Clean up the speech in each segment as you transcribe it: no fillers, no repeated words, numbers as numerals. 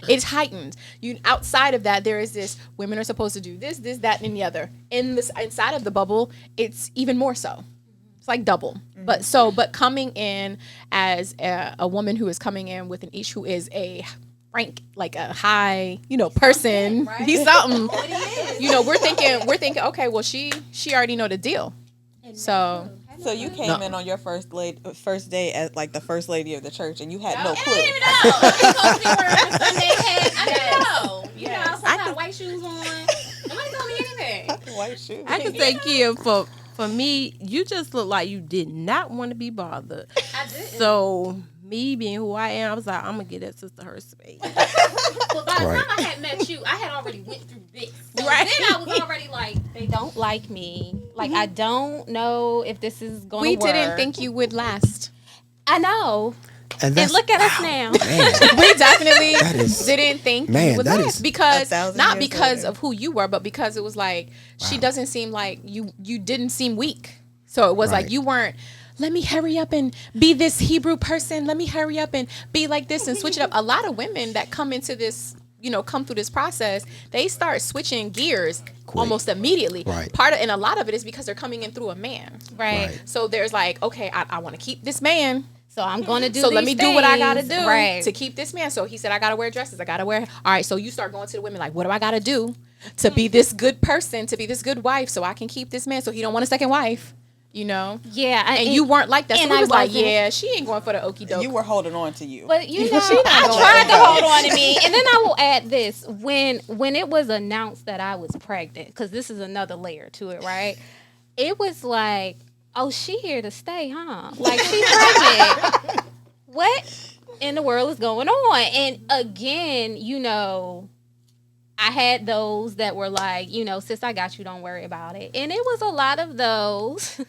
It's heightened. You outside of that, there is this. Women are supposed to do this, this, that, and the other. In this inside of the bubble, it's even more so. It's like double. But coming in as a woman who is coming in with an ish who is a rank, like a high, person. Right? He's something. We're thinking. Okay, well, she already know the deal. So you came in on your first day as like the first lady of the church, and you had no clue. I didn't even know. He supposed to be wearing a Sunday hat. I didn't know. I had white shoes on. Nobody told me anything. White shoes. I can say, Kia, for me, you just look like you did not want to be bothered. I didn't. So me being who I am, I was like, I'm gonna get that sister her space. But by the time I had met you, I had already went through this. So Right. then I was already like, they don't like me. Like, I don't know if this is going to work. we didn't think you would last. I know. And look at us now. Man, We definitely is- didn't think man, you would that last is because 1,000 not years because later. of who you were, but because it was like she doesn't seem like you didn't seem weak. So it was like Right. you weren't. Let me hurry up and be this Hebrew person. Let me hurry up and be like this and switch it up. A lot of women that come into this, come through this process, they start switching gears almost immediately. Right. And a lot of it is because they're coming in through a man. Right. So there's like, okay, I want to keep this man. So I'm going to do So let these me do what I gotta things. do Right. to keep this man. So he said, I gotta wear dresses. I gotta wear. All right. So you start going to the women like, what do I gotta do to be this good person, to be this good wife, so I can keep this man, so he don't want a second wife. Yeah. And you weren't like that. So and he I was like, wasn't. yeah, she ain't going for the okie doke. You were holding on to you. But I going tried to to hold on to me, and then I will add this: when it was announced that I was pregnant, because this is another layer to it, right? It was like, oh, she here to stay, huh? Like she pregnant. What in the world is going on? And again, I had those that were like, sis, I got you. Don't worry about it. And it was a lot of those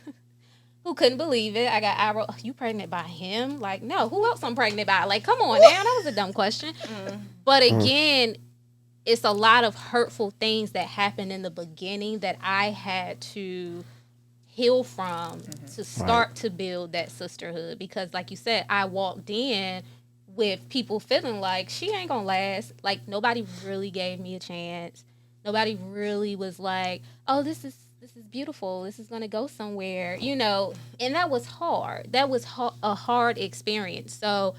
who couldn't believe it. I wrote, you pregnant by him? Like, no, who else I'm pregnant by? Like, come on now. That was a dumb question. But again, it's a lot of hurtful things that happened in the beginning that I had to heal from to start to build that sisterhood. Because like you said, I walked in with people feeling like she ain't gonna last. Like nobody really gave me a chance. Nobody really was like, oh, this is beautiful. This is gonna go somewhere, And that was hard. That was a hard experience. So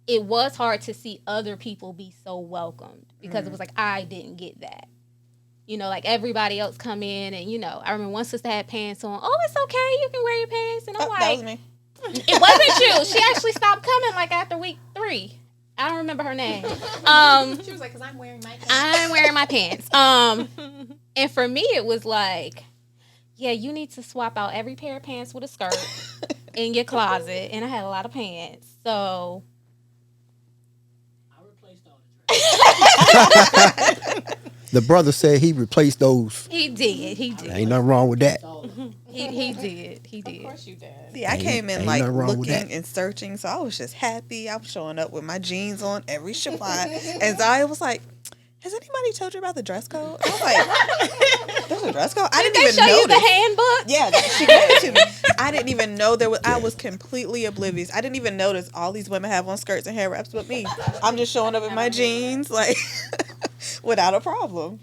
it was hard to see other people be so welcomed because it was like I didn't get that. Like everybody else come in and I remember one sister had pants on. Oh, it's okay. You can wear your pants. And I'm like, that was me. it wasn't you. She actually stopped coming like after week 3. I don't remember her name. She was like, because I'm wearing my pants. I'm wearing my pants. And for me, it was like, yeah, you need to swap out every pair of pants with a skirt in your closet. And I had a lot of pants. So I replaced all the dresses. the brother said he replaced those. he did. Ain't nothing wrong with that. He did. Of course you did. See, I came in ain't like nothing wrong with looking that. and searching, so I was just happy. I was showing up with my jeans on every Shabbat, and Zaya was like, "Has anybody told you about the dress code?" I was like, "There's a dress code." I didn't They even show you notice. the handbook? Yeah, she gave it to me. I didn't even know there was. I was completely oblivious. I didn't even notice all these women have on skirts and hair wraps, but me. I'm just showing up in my jeans, like without a problem.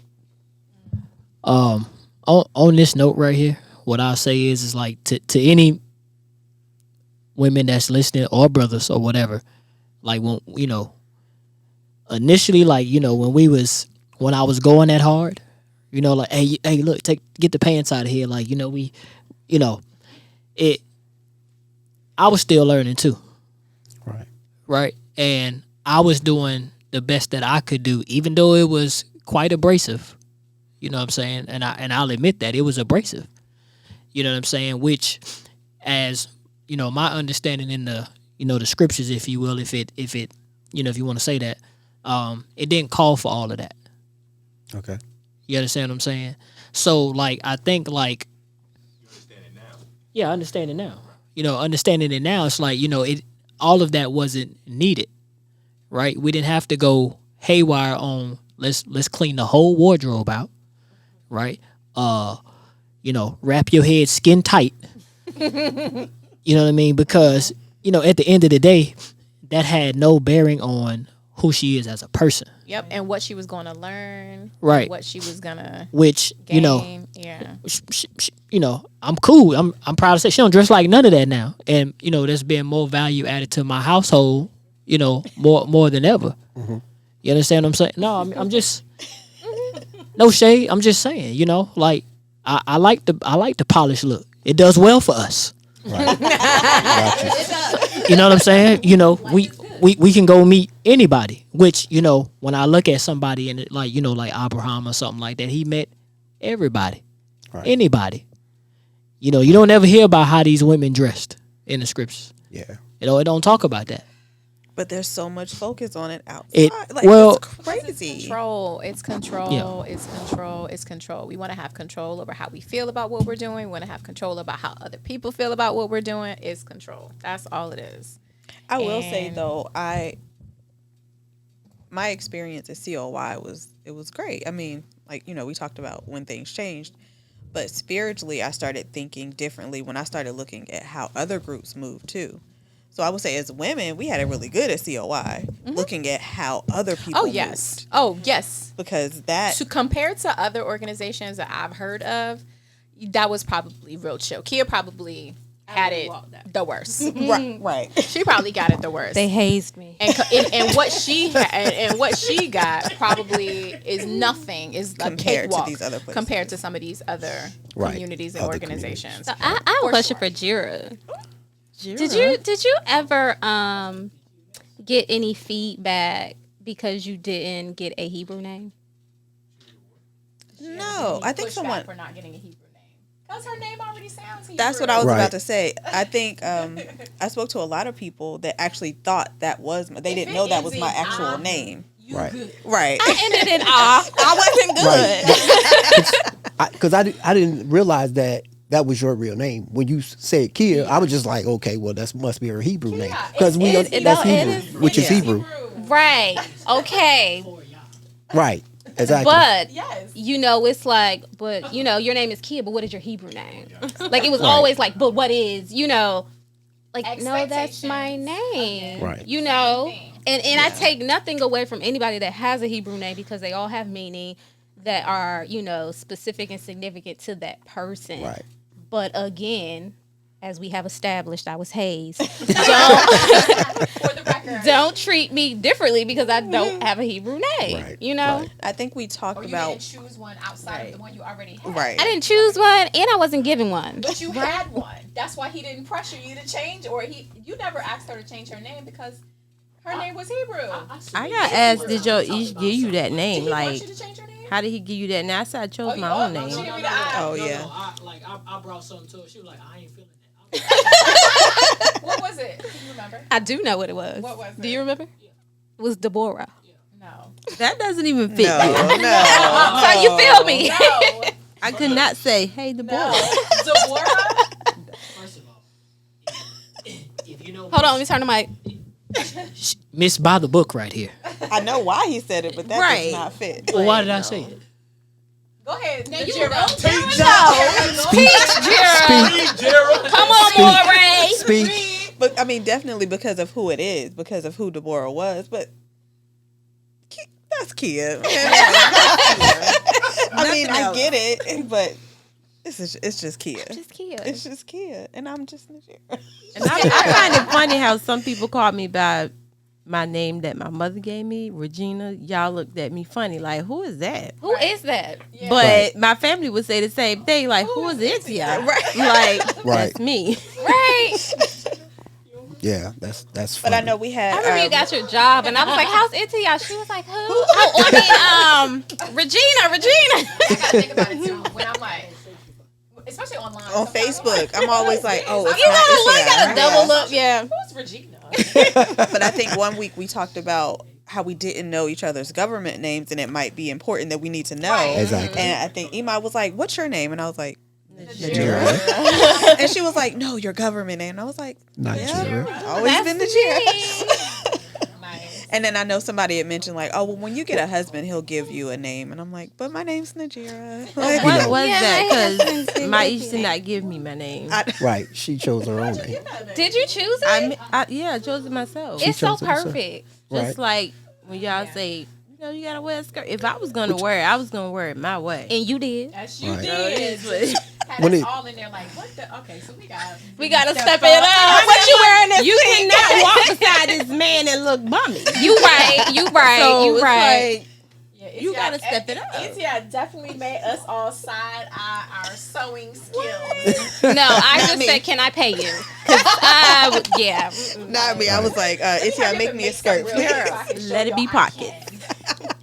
On this note right here, what I'll say is like to any women that's listening or brothers or whatever, like when initially, like when I was going that hard, like hey look, get the pants out of here, like I was still learning too, right, and I was doing the best that I could do, even though it was quite abrasive. You know what I'm saying? And I'll admit that it was abrasive. You know what I'm saying? Which, as my understanding in the the scriptures, if you will, if you want to say that, it didn't call for all of that. Okay. You understand what I'm saying? So like I think like you understand it now. Yeah, I understand it now. Understanding it now, it's like all of that wasn't needed, right? We didn't have to go haywire on let's clean the whole wardrobe out. Right? Wrap your head skin tight. You know what I mean? Because, at the end of the day, that had no bearing on who she is as a person. Yep, and what she was going to learn, Right. What she was gonna Which gain. you know, Yeah. you know, I'm cool. I'm proud to say she don't dress like none of that now, and you know, there's been more value added to my household. You know, more than ever. You understand what I'm saying? No, I'm just no shade. I'm just saying. You know, like I like the polished look. It does well for us. Right. Gotcha. You know what I'm saying? You know, we can go meet anybody. Which, you know, when I look at somebody and like, you know, like Abraham or something like that, he met everybody, Right. anybody. You know, you don't ever hear about how these women dressed in the scriptures. Yeah. You know, it don't talk about that. But there's so much focus on it outside. It- Like, well- it's crazy. Control. It's control. Yeah. It's control. It's control. We want to have control over how we feel about what we're doing. We want to have control about how other people feel about what we're doing. It's control. That's all it is. I will say And- though, my experience at COY was great. I mean, like, you know, we talked about when things changed, but spiritually I started thinking differently when I started looking at how other groups move too. So I would say as women, we had it really good at COY, looking at how other people Oh yes. moved. Oh yes. Because that To compare to other organizations that I've heard of, that was probably real chill. Kia probably had it the worst. right. She probably got it the worst. They hazed me. And what she and what she got probably is nothing, is a Compared to cakewalk these other places. compared to some of these other Right. communities and Other organizations. So I have a For question sure. for Jira. Did you ever get any feedback because you didn't get a Hebrew name? No, I think Pushback someone. for not getting a Hebrew name because her name already sounds Hebrew. That's what I was Right. about to say. I think I spoke to a lot of people that actually thought that was they didn't know that was my actual name. Right. Right. Ended in ah. I wasn't good. Right. Because I didn't realize that was your real name. When you said Kia, I was just like, okay, well, that must be her Hebrew name. Because that's Hebrew, which is Hebrew. Right. Okay. Right. Exactly. But Yes. you know, it's like, but you know, your name is Kia, but what is your Hebrew name? Like it was always like, but what is, you know, like no, that's my name. Right. You know? And I take nothing away from anybody that has a Hebrew name because they all have meaning that are, you know, specific and significant to that person. Right. But again, as we have established, I was hazed. For the record. Don't treat me differently because I don't have a Hebrew name. Right, You know? right. I think we talked Or you about didn't choose one outside of the one you already had. right. I didn't choose one and I wasn't given one. But you had one. That's why he didn't pressure you to change, or you never asked her to change her name because her name was Hebrew. I got asked, did your Ish give you that Did name? he want Like, you to change her name? how did he give you that name? I said I chose my own name. She gave me the eye. Oh, yeah. I brought something to her. She was like, I ain't feeling that. What was it? Do you remember? I do know what it was. What was Do it? you remember? It was Deborah. No. That doesn't even fit. No, me. no. So you feel me? No. I could not say, hey, the boy. Deborah? First of all, if you know Hold on, let me turn the mic. Miss by the book right here. I know why he said it, but that Right. does not fit. Well, why did I say it? Go ahead. you Najira. Come on, Moray. Speak. But I mean, definitely because of who it is, because of who Deborah was. But that's Kia. I mean, I get it, but it's just Kia. Just Kia. It's just Kia, and I'm just Najira. And I find it funny how some people call me by my name that my mother gave me, Regina. Y'all looked at me funny, like, who is that? Who is that? But Right. my family would say the same thing, like, who is Itia? Right. Like, Right. that's me. Right. Yeah, that's But funny. I know we had. I remember you got your job, and I was like, "How's it to y'all?" She was like, "Who?" Oh, I mean, Regina. I gotta think about it too. When I'm like, especially online. on sometimes I'm Facebook. I'm always like, oh, it's You gotta not double Itia. up, yeah. Who's Regina? But I think one week we talked about how we didn't know each other's government names, and it might be important that we need to know. Right. Exactly. And I think Ima was like, "What's your name?" And I was like, Najira. and she was like, "No, your government name." And I was like, Najira. "Yeah, always been Najira." Nice. And then I know somebody had mentioned like, "Oh, well, when you get a husband, he'll give you a name." And I'm like, "But my name's Najira." Like, What was Yeah, that? my husband's Because been my with Ish did not give me my name. Right. She chose her own name. Did you choose it? Yeah, I chose it myself. It's so chose it herself. perfect. Just Right. like when y'all say, you know, you gotta wear a skirt. If I was gonna wear it, I was gonna wear it my way. And you did. Yes, you Right. did. Had When us it- all in there like, what the? Okay, so we We gotta step it up. What you wearing this You week? cannot walk beside this man and look bummy. You right. You right. So you it's right. like, you gotta step it up. Itia definitely made us all side eye our sewing skills. No, I just me. said, can I pay you? 'Cause yeah. Not me. I was like, Itia, make me a skirt, please. Let it be pockets.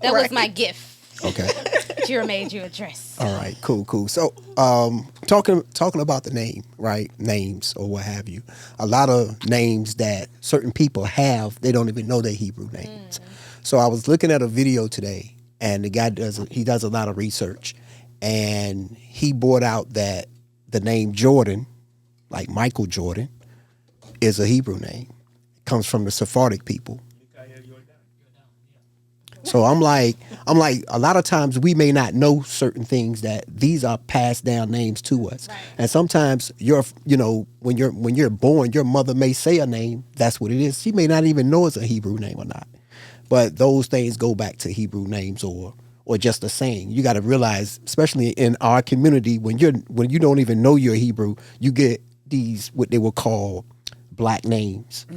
That was my gift. Okay. Jira made you a dress. All right. Cool. So, talking about the name, right? Names or what have you. A lot of names that certain people have, they don't even know their Hebrew names. So I was looking at a video today, and the guy does a lot of research, and he brought out that the name Jordan, like Michael Jordan, is a Hebrew name. It comes from the Sephardic people. So I'm like, a lot of times we may not know certain things that these are passed down names to us, and sometimes when you're born, your mother may say a name. That's what it is. She may not even know it's a Hebrew name or not, but those things go back to Hebrew names or just a saying. You got to realize, especially in our community, when you don't even know you're Hebrew, you get these what they will call black names,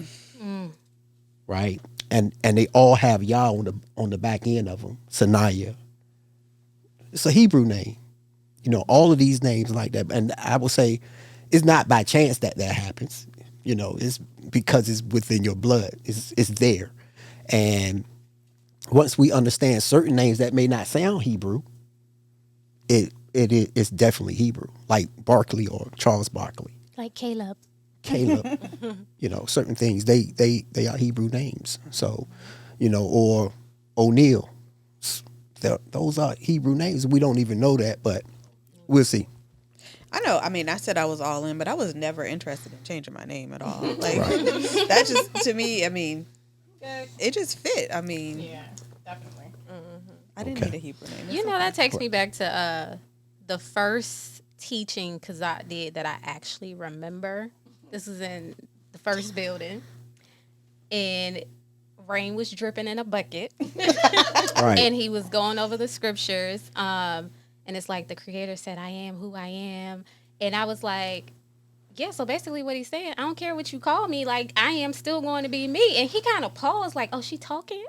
right? And they all have Yah on the back end of them. Sanaya. It's a Hebrew name. All of these names like that. And I will say it's not by chance that happens. It's because it's within your blood. It's there. And once we understand certain names that may not sound Hebrew, it's definitely Hebrew. Like Barkley or Charles Barkley. Like Caleb. Certain things they are Hebrew names. So, or O'Neill, those are Hebrew names. We don't even know that, but we'll see. I know. I mean, I said I was all in, but I was never interested in changing my name at all. Like that just to me. I mean, it just fit. I mean, Yeah, definitely. I didn't need a Hebrew name. You know, that takes me back to the first teaching Kazak did that I actually remember. This was in the first building, and rain was dripping in a bucket. Right. And he was going over the scriptures. And it's like the Creator said, I am who I am. And I was like, yeah, so basically what he's saying, I don't care what you call me, like, I am still going to be me. And he kind of paused, like, oh, she talking?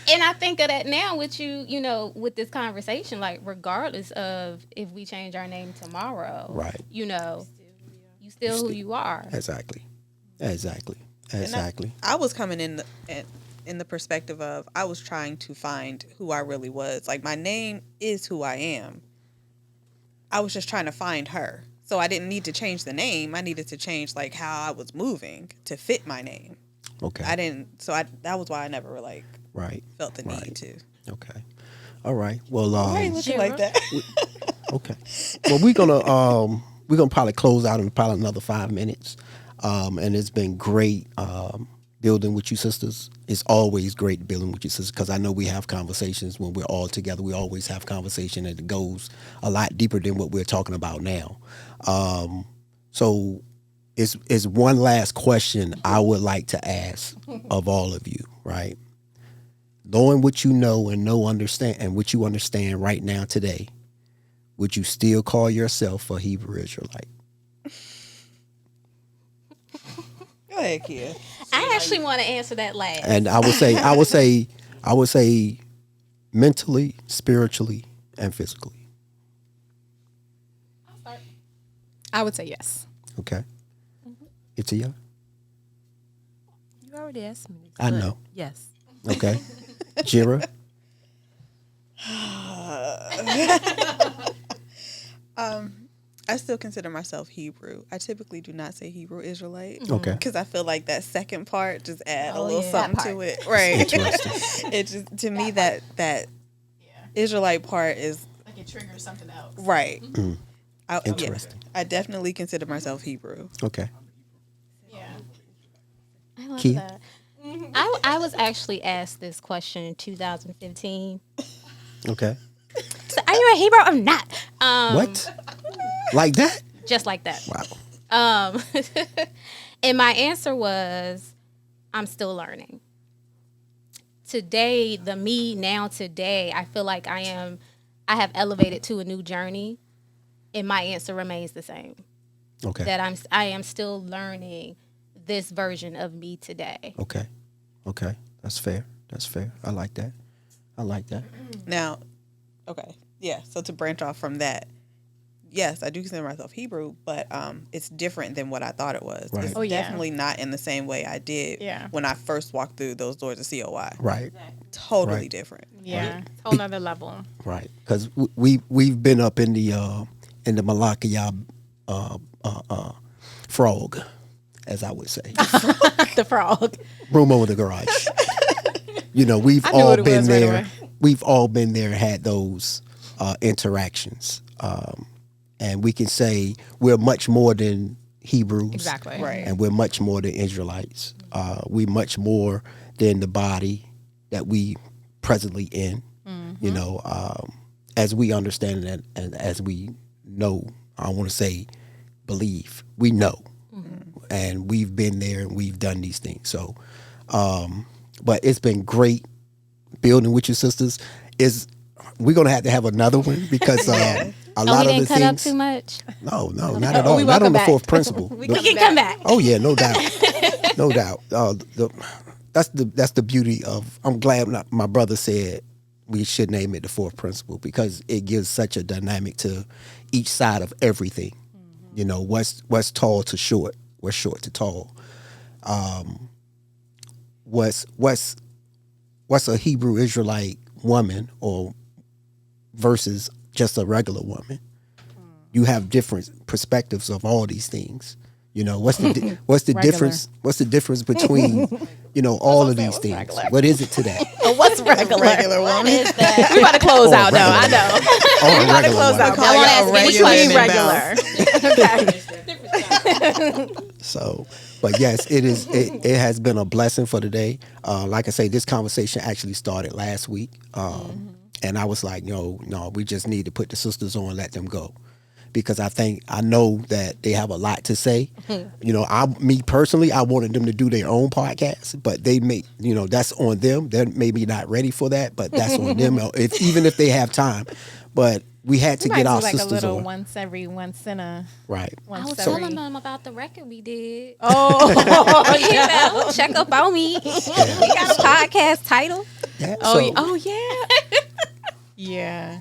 And I think of that now with you, with this conversation, like, regardless of if we change our name tomorrow, Right. you still who you are. Exactly. I was coming in the perspective of I was trying to find who I really was. Like, my name is who I am. I was just trying to find her. So I didn't need to change the name. I needed to change like how I was moving to fit my name. Okay. I didn't. So that was why I never felt the need to. Okay. All right. Well, Why are you looking like that? okay. Well, we're gonna probably close out in probably another 5 minutes. And it's been great building with you sisters. It's always great building with you sisters because I know we have conversations when we're all together. We always have conversation that goes a lot deeper than what we're talking about now. So it's one last question I would like to ask of all of you, right? Knowing what you know and what you understand right now today, would you still call yourself a Hebrew Israelite? Go ahead, Kia. I actually want to answer that last. And I would say mentally, spiritually, and physically. I would say yes. Okay. Itia? You already asked me. I know. Yes. Okay. Jira? I still consider myself Hebrew. I typically do not say Hebrew Israelite. Okay. Because I feel like that second part just add a Oh, little yeah. something That to it. Right. Interesting. It just, to me, that Israelite part is Like it triggers something else. right. Interesting. I definitely consider myself Hebrew. Okay. Yeah. I love Kia? that. I was actually asked this question in 2015. Okay. So, are you a Hebrew? I'm not. What? Like that? Just like that. Wow. And my answer was, I'm still learning. today, the me now today, I feel like I have elevated to a new journey, and my answer remains the same. Okay. That I am still learning this version of me today. Okay. Okay. That's fair. That's fair. I like that. I like that. Now, okay, yeah. So to branch off from that, yes, I do consider myself Hebrew, but it's different than what I thought it was. Right. It's Oh, yeah. definitely not in the same way I did when I first walked through those doors of COI. Right. Totally Right. different. Yeah, whole nother level. Right. Because we've been up in the Malakia frog, as I would say, The frog. room over the garage. You know, we've I knew all what it been was right there. away. We've all been there, and had those interactions, and we can say we're much more than Hebrews, Exactly. Right. and we're much more than Israelites. We're much more than the body that we presently in. You know, as we understand it and as we know, I want to say, believe, we know, and we've been there and we've done these things. So, but it's been great building with your sisters. We're gonna have to have another one because a Oh, lot we of the didn't cut up things. too much. No, not at all. we Not welcome on the back. fourth principle. We can come back. Oh yeah, no doubt, no doubt. That's the beauty of. I'm glad my brother said we should name it the fourth principle because it gives such a dynamic to each side of everything. You know, what's tall to short, what's short to tall. What's a Hebrew Israelite woman or versus just a regular woman. You have different perspectives of all these things. You know, what's the Regular. difference? What's the difference between, you know, all of these things? regular? What is it to that? What's regular? Regular woman. Is that We about to close Oh, out. No, I regular. know. Oh, a We about to regular close woman. out. Call y'all What you regular mean men regular? So, but yes, it has been a blessing for the day. Like I say, this conversation actually started last week. And I was like, no, we just need to put the sisters on and let them go. Because I know that they have a lot to say. You know, me personally, I wanted them to do their own podcast, but they may, that's on them. They're maybe not ready for that, but that's on them. Even if they have time, but we had to get our like a sisters little on. once in a Right. I was once telling every. them about the record we did. Oh, You know, check up on me. We got a podcast title. Yeah, oh yeah. Yeah.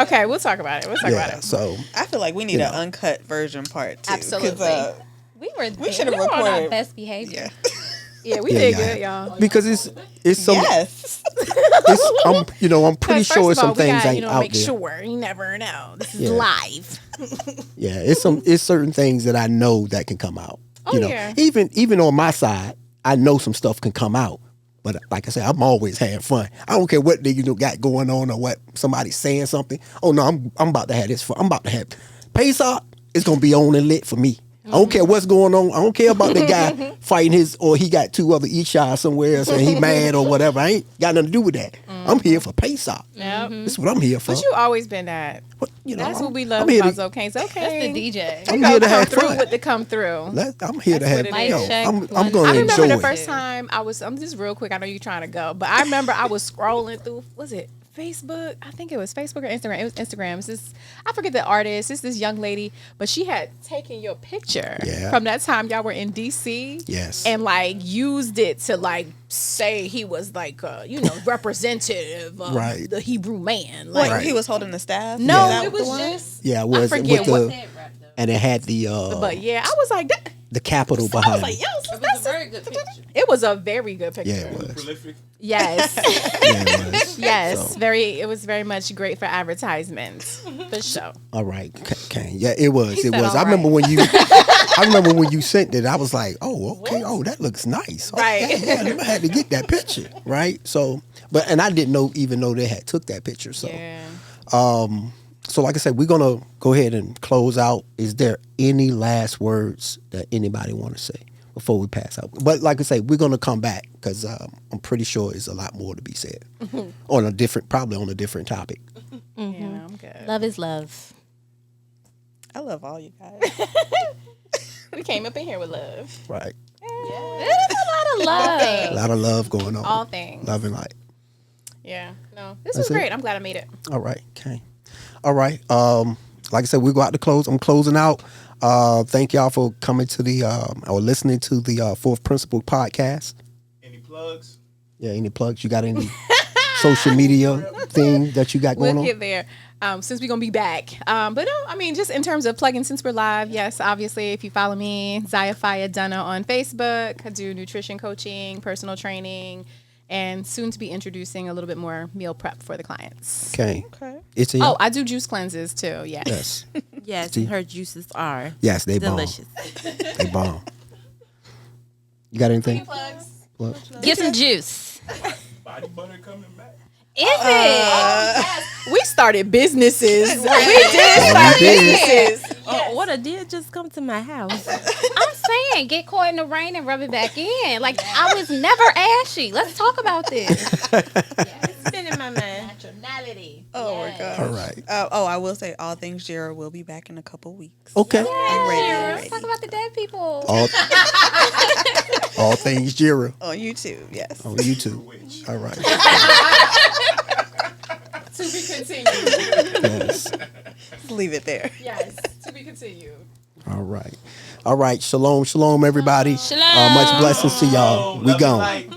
Okay, we'll talk about it. So I feel like we need an uncut version part 2. 'cause, Absolutely. We should have on our recorded. best behavior. Yeah, we yeah, did yeah. good, y'all. because it's some. Yes. I'm pretty sure First of all, some things we ain't gotta, out make there. sure. You never know. This is Yeah. live. Yeah, it's certain things that I know that can come out. Oh, yeah. Even on my side, I know some stuff can come out. But like I said, I'm always having fun. I don't care what they got going on or what somebody's saying something. Oh no, I'm about to have this fun. I'm about to have Pesach. It's gonna be on and lit for me. I don't care what's going on. I don't care about the guy fighting or he got 2 other Isha somewhere else and he mad or whatever. I ain't got nothing to do with that. I'm here for Pesach. Yep. This is what I'm here for. But you always been that. But, That's I'm- what we love I'm here about to- Zokane's. That's the Okay. DJ. I'm Gonna here to come have through fun. with the come through. I'm here to That's have. what it Mic is. check, I'm one, going two. to I remember enjoy the it. first time I'm just real quick. I know you're trying to go, but I remember I was scrolling through. Was it Facebook? I think it was Facebook or Instagram. It was Instagram. It's this, I forget the artist. It's this young lady, but she had taken your picture Yeah. from that time y'all were in DC. Yes. And like used it to like say he was like representative of Right. the Hebrew man. Like Like he was holding the staff. no, Is that it the was one? just Yeah, it was forget with what- the and it had the but yeah, I was like that. the capital I was behind like, it. yo, It was a very good picture. it was a very good picture. Yeah, it was. Prolific. Yes. Yeah, it was. Yes, So. it was very much great for advertisements, for sure. All right, Kane. Yeah, it was. It said, was. all I remember right. when you sent it. I was like, oh, okay. Oh, that looks nice. Right. Yeah, I had to get that picture. Right. So, and I didn't even know they had took that picture. So, so like I said, we're gonna go ahead and close out. Is there any last words that anybody want to say before we pass out? But like I say, we're gonna come back because I'm pretty sure there's a lot more to be said probably on a different topic. Yeah, I'm good. Love is love. I love all you guys. We came up in here with love. Right. There's a lot of of love. A lot of love going on. All things. Love and light. Yeah. No, this That's was it? great. I'm glad I made it. All right. Okay. All right. Like I said, we go out to close. I'm closing out. Thank y'all for coming to the or listening to the Fourth Principle podcast. Any plugs? Yeah. Any plugs? You got any social media thing that you got going We'll on? get there. Since we're gonna be back. But no, I mean, just in terms of plugging, since we're live, yes, obviously, if you follow me, Zayafaya Dunna on Facebook, I do nutrition coaching, personal training, and soon to be introducing a little bit more meal prep for the clients. Okay. Okay. It's a Oh, I do juice cleanses too. Yes. yes. Yes, See? her juices are Yes, they delicious. bomb. They bomb. You got anything? Plug? Get some juice. Body butter coming back. Is it? We started businesses. We did Yeah, start we did. businesses. Oh, what a deal just come to my house. I'm saying, get caught in the rain and rub it back in. Like, I was never ashy. Let's talk about this. It's been in my mind. Oh my god. All right. I will say all things Jira will be back in a couple weeks. Okay. I'm ready. I'm Let's ready. talk about the dead people. All things Jira On YouTube, yes. on YouTube. All right. To be continued. Yes. Just leave it there. Yes. To be continued. All right. All right. Shalom, shalom, everybody. Shalom. Much blessings to y'all. We Love and gone. light.